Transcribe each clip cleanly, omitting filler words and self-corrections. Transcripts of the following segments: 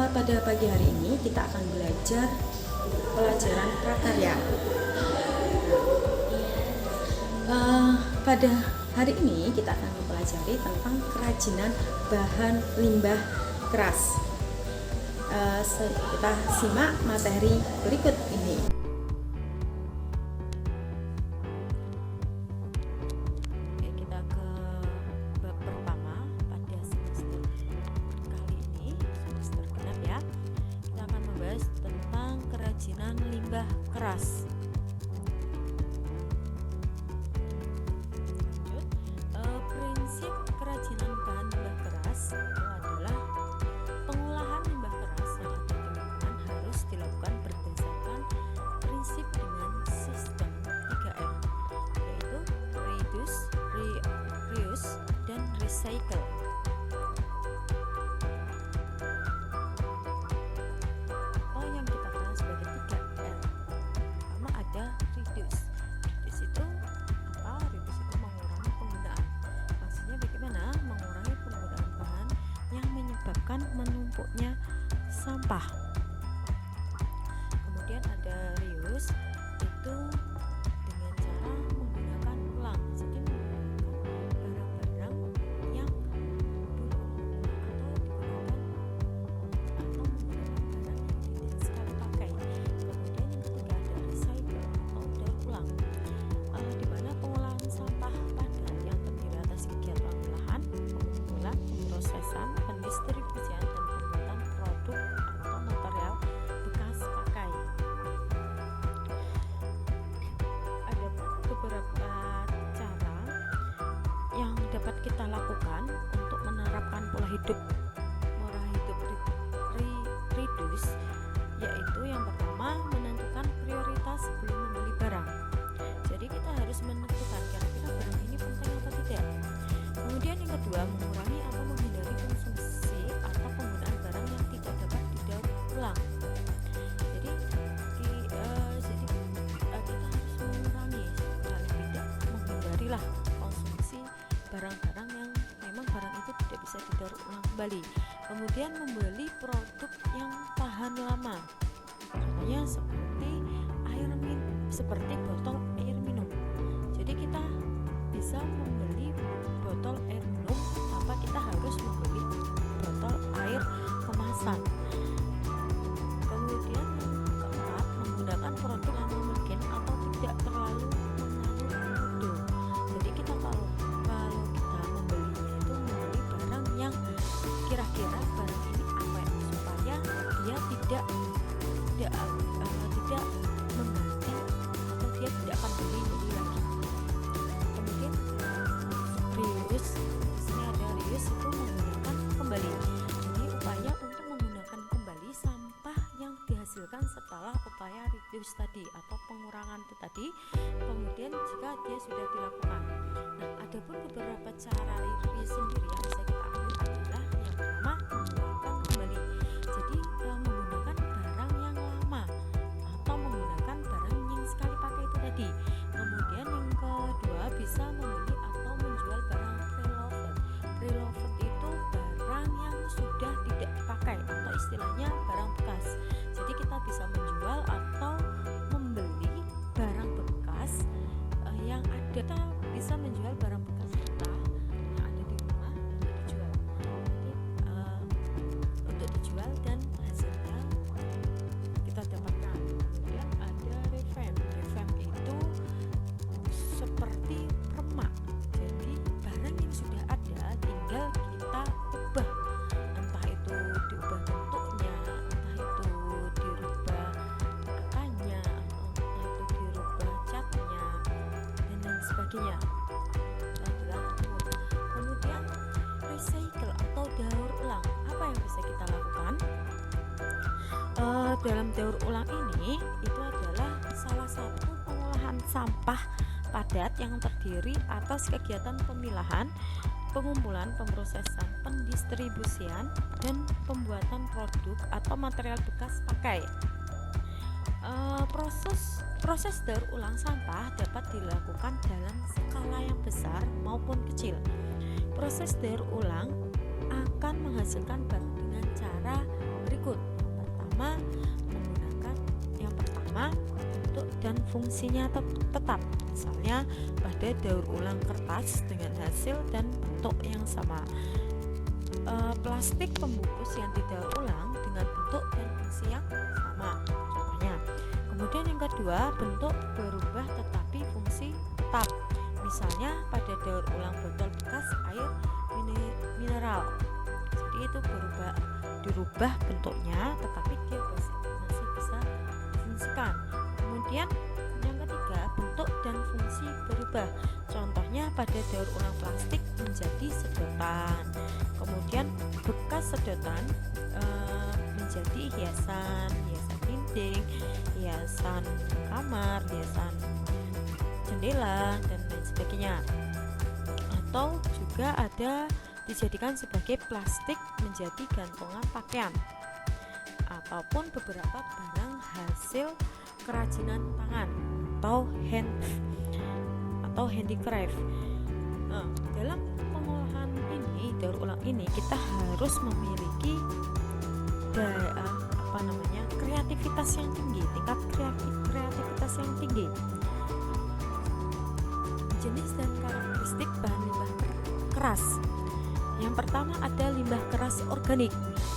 Pada pagi hari ini kita akan belajar pelajaran prakarya. Pada hari ini kita akan mempelajari tentang kerajinan bahan limbah keras. Kita simak materi berikut ini. Oke, kita ke bab pertama pada semester kali ini, semester genap ya. Kita akan membahas tentang kerajinan limbah keras. Prinsip kerajinan bahan limbah keras itu adalah pengolahan limbah keras yang ada di lingkungan harus dilakukan berdasarkan prinsip dengan sistem 3R, yaitu reduce, reuse, dan recycle. Atau yang kita kenal sebagai 3R. Pertama ada reduce. Reduce itu apa? Reduce itu mengurangi penggunaan. Maksudnya bagaimana? Mengurangi penggunaan bahan yang menyebabkan menumpuknya sampah. Kemudian ada reuse, itu dengan cara menggunakan ulang. Jadi menggunakan barang-barang yang menggunakan barang yang tidak sekali pakai. Kemudian yang ketiga ada recycle atau daur ulang, di mana pengolahan sampah padat yang terdiri atas kegiatan pengolahan, pengumpulan, pemrosesan, pendistribusian, dan pembuatan produk atau material bekas pakai. Ada beberapa cara yang dapat kita lakukan untuk menerapkan pola hidup reduce, yaitu yang pertama menentukan prioritas sebelum membeli barang. Jadi kita harus menentukan kira-kira barang ini penting atau tidak. Kemudian yang kedua, mengurangi atau menghindari konsumsi atau penggunaan barang yang tidak dapat didaur ulang. Jadi kita harus mengurangi, paling tidak menghindarilah konsumsi barang-barang yang memang barang itu tidak bisa didaur ulang kembali. Kemudian membeli produk yang tahan lama, contohnya seperti botol air minum. Jadi kita bisa membeli botol air minum tanpa kita harus membeli botol air kemasan. Kemudian yang keempat, menggunakan produk yang mungkin atau tidak terlalu mengandung mutu. Jadi kita kalau kita membelinya itu membeli barang yang kira-kira barang ini awet, supaya dia tidak mengganti atau dia tidak akan beli lagi. Kemudian reuse, di sini ada reuse itu menggunakan kembali. Jadi upaya untuk menggunakan kembali sampah yang dihasilkan setelah upaya reduce tadi atau pengurangan itu tadi. Kemudian jika dia sudah dilakukan. Nah, ada pun beberapa cara reuse sendiri yang bisa kita ambil adalah yang pertama, menggunakan kembali. Jadi menggunakan barang yang lama atau menggunakan barang yang sekali pakai itu tadi. Kemudian yang kedua, bisa membeli atau menjual barang reloaded. Reloaded itu barang yang sudah tidak dipakai atau istilahnya barang bekas. Jadi kita bisa menjual atau membeli barang bekas yang ada. Kita bisa menjual barang bekas kita yang ada di rumah untuk dijual dan hasilnya kita dapatkan. Kemudian ada revamp. Revamp itu seperti remak. Jadi barang yang sudah ada tinggal kita ubah. Entah itu diubah bentuknya, entah itu dirubah angkanya, entah itu dirubah catnya, dan lain sebagainya. Kemudian recycle atau daur ulang. Apa yang bisa kita lakukan? Dalam daur ulang ini itu adalah salah satu pengolahan sampah padat yang terdiri atas kegiatan pemilahan, pengumpulan, pemrosesan, pendistribusian, dan pembuatan produk atau material bekas pakai. Proses daur ulang sampah dapat dilakukan dalam skala yang besar maupun kecil. Proses daur ulang akan menghasilkan barang dengan cara berikut. fungsinya tetap, misalnya pada daur ulang kertas dengan hasil dan bentuk yang sama. Plastik pembungkus yang didaur ulang dengan bentuk dan fungsi yang sama, contohnya. Kemudian yang kedua, bentuk berubah tetapi fungsi tetap, misalnya pada daur ulang botol bekas air mineral. Jadi itu dirubah bentuknya tetapi dia masih bisa difungsikan. Kemudian yang ketiga, bentuk dan fungsi berubah, contohnya pada daur ulang plastik menjadi sedotan. Kemudian bekas sedotan menjadi hiasan dinding, hiasan kamar, hiasan jendela, dan lain sebagainya. Atau juga ada dijadikan sebagai plastik menjadi gantungan pakaian, ataupun beberapa barang hasil kerajinan tangan atau handicraft. Dalam pengolahan ini, daur ulang ini, kita harus memiliki kreativitas yang tinggi, tingkat kreativitas yang tinggi. Jenis dan karakteristik bahan limbah keras. Yang pertama ada limbah keras organik.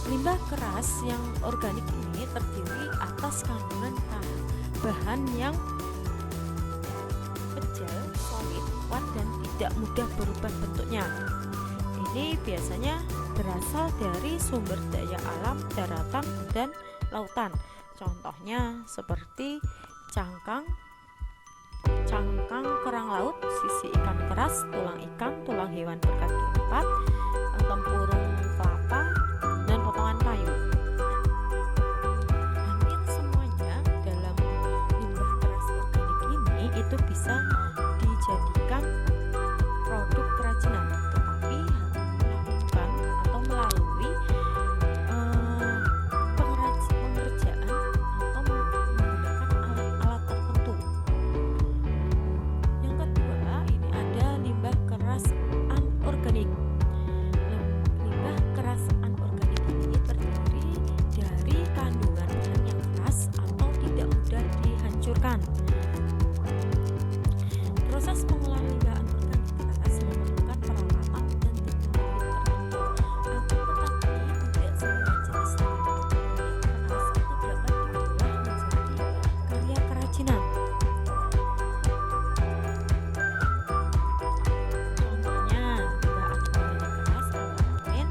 Limbah keras yang organik ini terdiri atas kandungan bahan yang kecil, solid, kuat, dan tidak mudah berubah bentuknya. Ini biasanya berasal dari sumber daya alam, daratan, dan lautan. Contohnya seperti cangkang kerang laut, sisi ikan keras, tulang ikan, tulang hewan berkaki 4, tempurung kelapa, dan potongan kayu. Hampir semuanya dalam limbah keras organik ini itu bisa dijadikan produk kerajinan, tetapi melakukan atau melalui pengerjaan atau menggunakan alat-alat tertentu. Yang kedua, ini ada limbah keras anorganik. Limbah keras anorganik ini terdiri dari kandungan bahan yang keras atau tidak mudah dihancurkan. Proses pengolahan limbah anorganik keras memerlukan peralatan dan teknologi tertentu. Tetapi tidak semua jenis limbah keras itu dapat diolah menjadi karya kerajinan. Contohnya limbah anorganik keras antara lain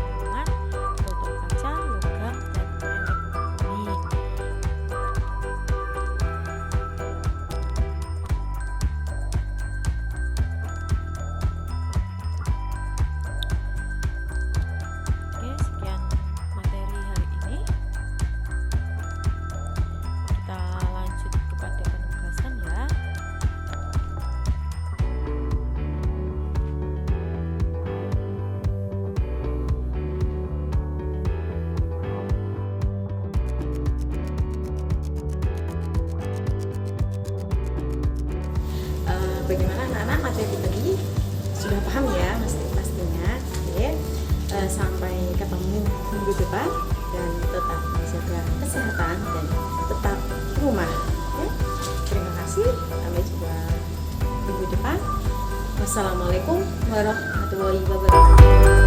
kawan botol kaca, logam, dan elektronik. Oke, sekian materi hari ini. Kita lanjut kepada penugasan ya. Bagaimana anak-anak materi tadi? Sudah paham ya pastinya. Oke. Sampai ketemu minggu depan, dan tetap menjaga kesehatan dan tetap di rumah. Oke. Terima kasih. Sampai jumpa minggu depan. Wassalamualaikum warahmatullahi wabarakatuh.